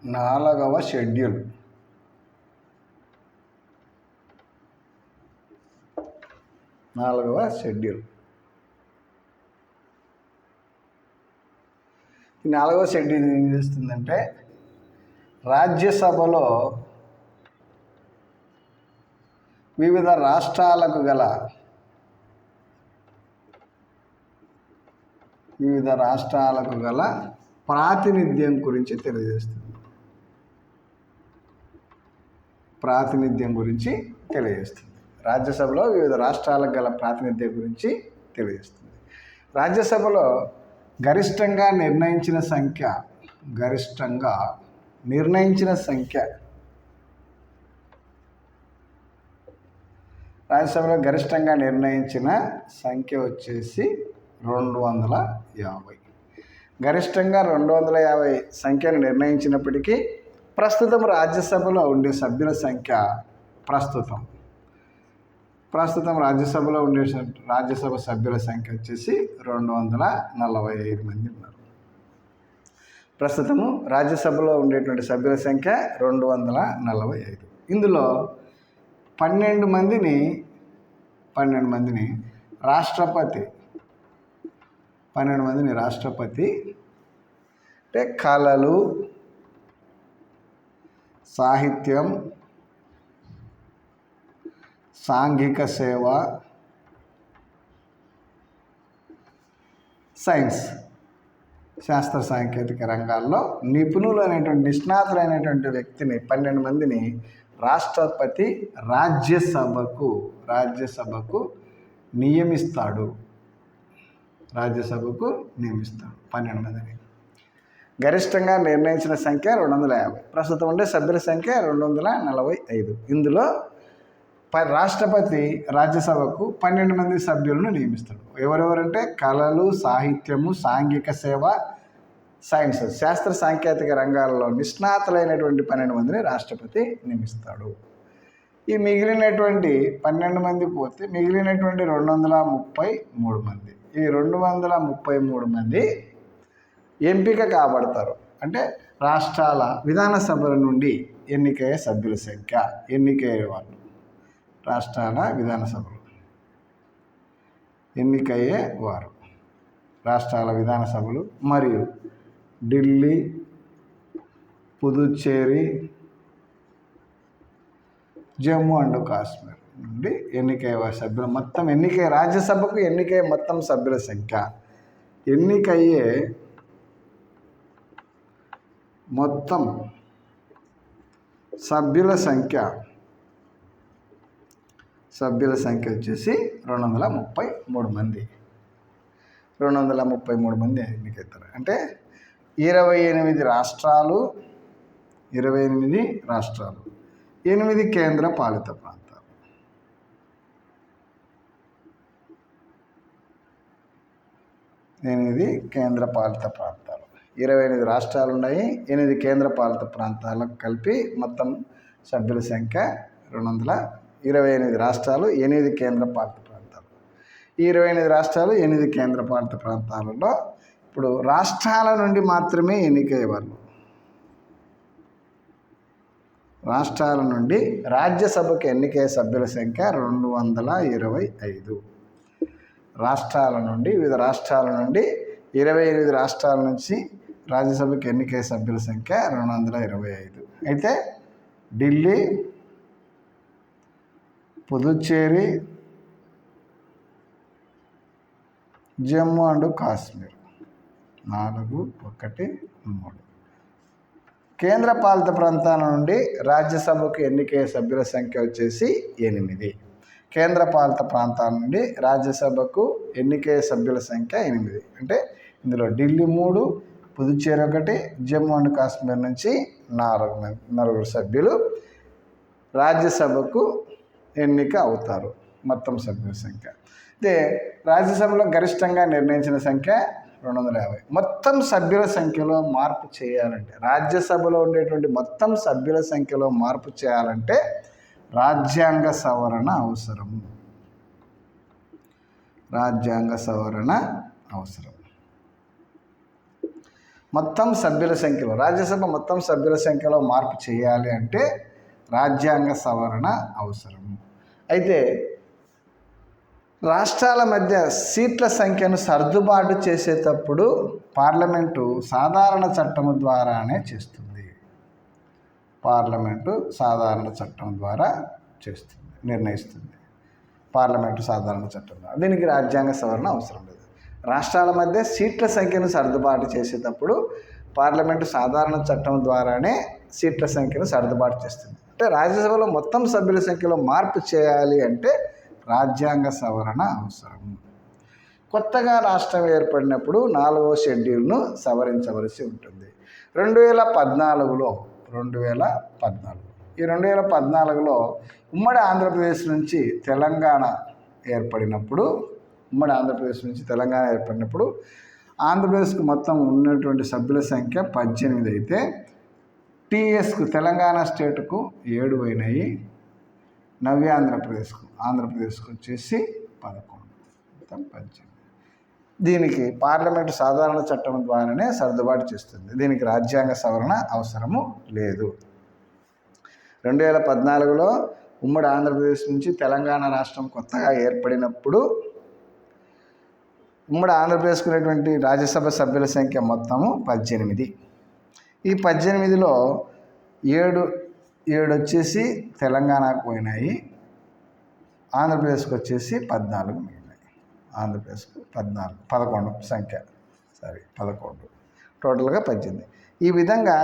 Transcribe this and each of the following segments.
4వ షెడ్యూల్. ఈ 4వ షెడ్యూల్ ఏం చేస్తుందంటే రాజ్యసభలో వివిధ రాష్ట్రాలకు గల ప్రాతినిధ్యం గురించి తెలియజేస్తుంది. రాజ్యసభలో వివిధ రాష్ట్రాలకు గల ప్రాతినిధ్యం గురించి తెలియజేస్తుంది. రాజ్యసభలో గరిష్టంగా నిర్ణయించిన సంఖ్య వచ్చేసి 250. గరిష్టంగా 250 సంఖ్యను నిర్ణయించినప్పటికీ ప్రస్తుతం రాజ్యసభలో ఉండే సభ్యుల సంఖ్య రాజ్యసభ సభ్యుల సంఖ్య వచ్చేసి 245 మంది ఉన్నారు. ప్రస్తుతము రాజ్యసభలో ఉండేటువంటి సభ్యుల సంఖ్య 245. ఇందులో 12 మందిని రాష్ట్రపతి అంటే కళలు, సాహిత్యం, సాంఘిక సేవ, సైన్స్, శాస్త్ర సాంకేతిక రంగాల్లో నిష్ణాతులైనటువంటి వ్యక్తిని 12 మందిని రాష్ట్రపతి రాజ్యసభకు నియమిస్తాడు. 12 మందిని. గరిష్టంగా నిర్ణయించిన సంఖ్య 250. ప్రస్తుతం ఉండే సభ్యుల సంఖ్య 245. ఇందులో రాష్ట్రపతి రాజ్యసభకు 12 మంది సభ్యులను నియమిస్తాడు. ఎవరెవరంటే కళలు, సాహిత్యము, సాంఘిక సేవ, సైన్స్, శాస్త్ర సాంకేతిక రంగాల్లో నిష్ణాతులైనటువంటి 12 మందిని రాష్ట్రపతి నియమిస్తాడు. ఈ మిగిలినటువంటి 12 మంది పోతే మిగిలినటువంటి 233 మంది. ఈ 233 మంది ఎంపిక కాబడతారు. అంటే రాష్ట్రాల విధాన సభల నుండి ఎన్నికయ్యే సభ్యుల సంఖ్య, ఎన్నికయ్యేవాళ్ళు రాష్ట్రాల విధాన సభలు ఎన్నికయ్యేవారు రాష్ట్రాల విధాన సభలు మరియు ఢిల్లీ, పుదుచ్చేరి, జమ్మూ అండ్ కాశ్మీర్ నుండి ఎన్నికయ్యే సభ్యులు మొత్తం రాజ్యసభకు ఎన్నికయ్యే మొత్తం సభ్యుల సంఖ్య, ఎన్నికయ్యే మొత్తం సభ్యుల సంఖ్య వచ్చేసి 233 మంది. 233 మంది ఎన్నికవుతారు. అంటే 28 రాష్ట్రాలు, 8 కేంద్ర పాలిత ప్రాంతాలు. 28 రాష్ట్రాలు ఉన్నాయి, 8 కేంద్ర పాలిత ప్రాంతాలకు కలిపి మొత్తం సభ్యుల సంఖ్య 228 రాష్ట్రాలు, 8 కేంద్ర పాలిత ప్రాంతాలు. ఈ 28 రాష్ట్రాలు, 8 కేంద్ర పాలిత ప్రాంతాలలో ఇప్పుడు రాష్ట్రాల నుండి మాత్రమే ఎన్నికయ్యేవాళ్ళు. రాష్ట్రాల నుండి రాజ్యసభకు ఎన్నికయ్యే సభ్యుల సంఖ్య 225. వివిధ రాష్ట్రాల నుండి 28 రాష్ట్రాల నుంచి రాజ్యసభకు ఎన్నికయ్యే సభ్యుల సంఖ్య 225. అయితే ఢిల్లీ, పుదుచ్చేరి, జమ్మూ అండ్ కాశ్మీర్ 4, 1, 3 కేంద్ర పాలిత ప్రాంతాల నుండి రాజ్యసభకు ఎన్నికయ్యే సభ్యుల సంఖ్య వచ్చేసి 8. కేంద్ర పాలిత ప్రాంతాల నుండి రాజ్యసభకు ఎన్నికయ్యే సభ్యుల సంఖ్య 8. అంటే ఇందులో ఢిల్లీ 3, పుదుచ్చేరి 1, జమ్మూ అండ్ కాశ్మీర్ నుంచి 4 సభ్యులు రాజ్యసభకు ఎన్నిక అవుతారు. మొత్తం సభ్యుల సంఖ్య. అయితే రాజ్యసభలో గరిష్టంగా నిర్ణయించిన సంఖ్య 250. మొత్తం సభ్యుల సంఖ్యలో మార్పు చేయాలంటే, రాజ్యసభలో ఉండేటువంటి మొత్తం సభ్యుల సంఖ్యలో మార్పు చేయాలంటే రాజ్యాంగ సవరణ అవసరం. మొత్తం సభ్యుల సంఖ్యలో రాజ్యసభ మొత్తం సభ్యుల సంఖ్యలో మార్పు చేయాలి అంటే రాజ్యాంగ సవరణ అవసరం. అయితే రాష్ట్రాల మధ్య సీట్ల సంఖ్యను సర్దుబాటు చేసేటప్పుడు పార్లమెంటు సాధారణ చట్టము ద్వారానే చేస్తుంది. పార్లమెంటు సాధారణ చట్టం ద్వారా చేస్తుంది, నిర్ణయిస్తుంది. పార్లమెంటు సాధారణ చట్టం ద్వారా. దీనికి రాజ్యాంగ సవరణ అవసరం లేదు. రాష్ట్రాల మధ్య సీట్ల సంఖ్యను సర్దుబాటు చేసేటప్పుడు పార్లమెంటు సాధారణ చట్టం ద్వారానే సీట్ల సంఖ్యను సర్దుబాటు చేస్తుంది. అంటే రాజ్యసభలో మొత్తం సభ్యుల సంఖ్యలో మార్పు చేయాలి అంటే రాజ్యాంగ సవరణ అవసరం. కొత్తగా రాష్ట్రం ఏర్పడినప్పుడు 4వ షెడ్యూల్ను సవరించవలసి ఉంటుంది. 2014లో ఈ 2014లో ఉమ్మడి ఆంధ్రప్రదేశ్ నుంచి తెలంగాణ ఏర్పడినప్పుడు ఆంధ్రప్రదేశ్కు మొత్తం ఉన్నటువంటి సభ్యుల సంఖ్య 18 అయితే టీఎస్కు తెలంగాణ స్టేట్కు 7 అయినాయి. నవ్య ఆంధ్రప్రదేశ్కు వచ్చేసి 11, మొత్తం 18. దీనికి పార్లమెంటు సాధారణ చట్టం ద్వారానే సర్దుబాటు చేస్తుంది. దీనికి రాజ్యాంగ సవరణ అవసరము లేదు. 2014లో ఉమ్మడి ఆంధ్రప్రదేశ్ నుంచి తెలంగాణ రాష్ట్రం కొత్తగా ఏర్పడినప్పుడు ఉమ్మడి ఆంధ్రప్రదేశ్కు ఉన్నటువంటి రాజ్యసభ సభ్యుల సంఖ్య మొత్తము 18. ఈ 18లో 7 వచ్చేసి తెలంగాణకు పోయినాయి. ఆంధ్రప్రదేశ్కి వచ్చేసి 14 మిగిలినాయి. ఆంధ్రప్రదేశ్కు 11 సంఖ్య 11, టోటల్గా 18. ఈ విధంగా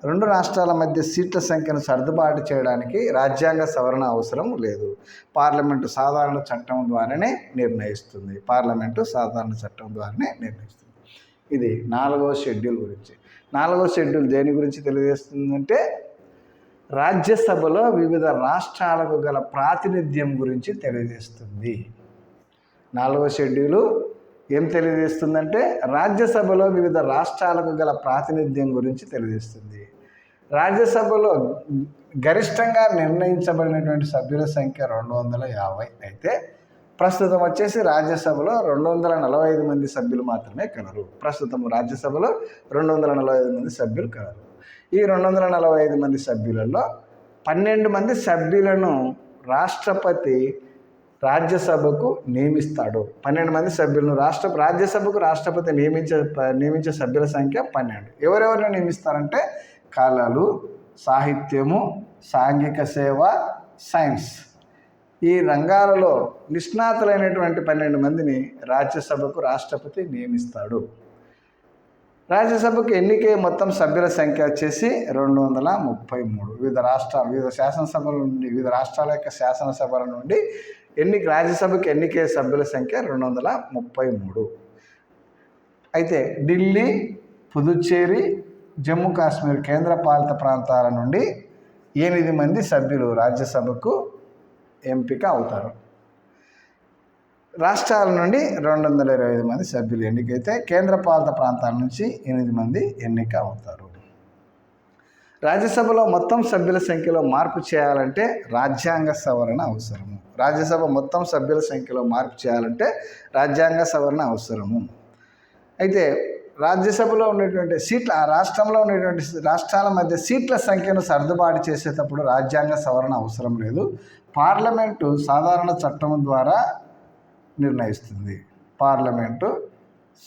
2 రాష్ట్రాల మధ్య సీట్ల సంఖ్యను సర్దుబాటు చేయడానికి రాజ్యాంగ సవరణ అవసరం లేదు. పార్లమెంటు సాధారణ చట్టం ద్వారానే నిర్ణయిస్తుంది. ఇది 4వ షెడ్యూల్ గురించి. 4వ షెడ్యూల్ దేని గురించి తెలియజేస్తుందంటే రాజ్యసభలో వివిధ రాష్ట్రాలకు గల ప్రాతినిధ్యం గురించి తెలియజేస్తుంది. 4వ షెడ్యూలు ఏం తెలియజేస్తుందంటే రాజ్యసభలో వివిధ రాష్ట్రాలకు గల ప్రాతినిధ్యం గురించి తెలియజేస్తుంది. రాజ్యసభలో గరిష్టంగా నిర్ణయించబడినటువంటి సభ్యుల సంఖ్య 250 అయితే ప్రస్తుతం వచ్చేసి రాజ్యసభలో 245 మంది సభ్యులు మాత్రమే కలరు. రాజ్యసభలో 245 మంది సభ్యులు కలరు. ఈ 245 మంది సభ్యులలో 12 మంది సభ్యులను రాష్ట్రపతి రాజ్యసభకు నియమిస్తాడు. 12 మంది సభ్యులను రాజ్యసభకు రాష్ట్రపతి నియమించే సభ్యుల సంఖ్య 12. ఎవరెవరిని నియమిస్తారంటే కళలు, సాహిత్యము, సాంఘిక సేవ, సైన్స్ ఈ రంగాలలో నిష్ణాతులైనటువంటి 12 మందిని రాజ్యసభకు రాష్ట్రపతి నియమిస్తాడు. రాజ్యసభకు ఎన్నికే మొత్తం సభ్యుల సంఖ్య వచ్చేసి 233. వివిధ రాష్ట్రాల యొక్క శాసనసభల నుండి రాజ్యసభకు ఎన్నికే సభ్యుల సంఖ్య 233. అయితే ఢిల్లీ, పుదుచ్చేరి, జమ్మూ కాశ్మీర్ కేంద్రపాలిత ప్రాంతాల నుండి 8 మంది సభ్యులు రాజ్యసభకు ఎంపిక అవుతారు. రాష్ట్రాల నుండి 225 మంది సభ్యులు ఎన్నికైతే కేంద్రపాలిత ప్రాంతాల నుంచి 8 మంది ఎన్నిక అవుతారు. రాజ్యసభలో మొత్తం సభ్యుల సంఖ్యలో మార్పు చేయాలంటే రాజ్యాంగ సవరణ అవసరము. రాజ్యసభ మొత్తం సభ్యుల సంఖ్యలో మార్పు చేయాలంటే రాజ్యాంగ సవరణ అవసరము. అయితే రాజ్యసభలో ఉన్నటువంటి ఆ రాష్ట్రంలో ఉన్నటువంటి రాష్ట్రాల మధ్య సీట్ల సంఖ్యను సర్దుబాటు చేసేటప్పుడు రాజ్యాంగ సవరణ అవసరం లేదు. పార్లమెంటు సాధారణ చట్టం ద్వారా నిర్ణయిస్తుంది. పార్లమెంటు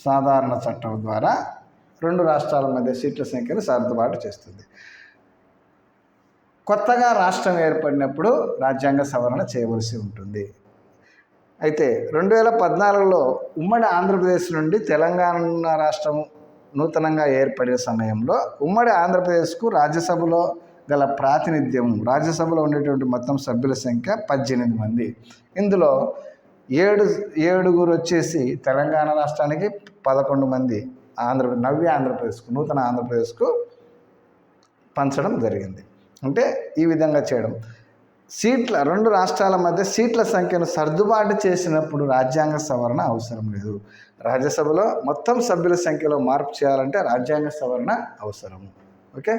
సాధారణ చట్టం ద్వారా 2 రాష్ట్రాల మధ్య సీట్ల సంఖ్యను సర్దుబాటు చేస్తుంది. కొత్తగా రాష్ట్రం ఏర్పడినప్పుడు రాజ్యాంగ సవరణ చేయవలసి ఉంటుంది. అయితే 2014లో ఉమ్మడి ఆంధ్రప్రదేశ్ నుండి తెలంగాణ రాష్ట్రం నూతనంగా ఏర్పడిన సమయంలో ఉమ్మడి ఆంధ్రప్రదేశ్కు రాజ్యసభలో గల ప్రాతినిధ్యం రాజ్యసభలో ఉండేటువంటి మొత్తం సభ్యుల సంఖ్య 18 మంది. ఇందులో 7 వచ్చేసి తెలంగాణ రాష్ట్రానికి, 11 మంది నవ్య ఆంధ్రప్రదేశ్కు నూతన ఆంధ్రప్రదేశ్కు పంచడం జరిగింది. అంటే ఈ విధంగా చేయడం 2 రాష్ట్రాల మధ్య సీట్ల సంఖ్యను సర్దుబాటు చేసినప్పుడు రాజ్యాంగ సవరణ అవసరం లేదు. రాజ్యసభలో మొత్తం సభ్యుల సంఖ్యలో మార్పు చేయాలంటే రాజ్యాంగ సవరణ అవసరం. ఓకే.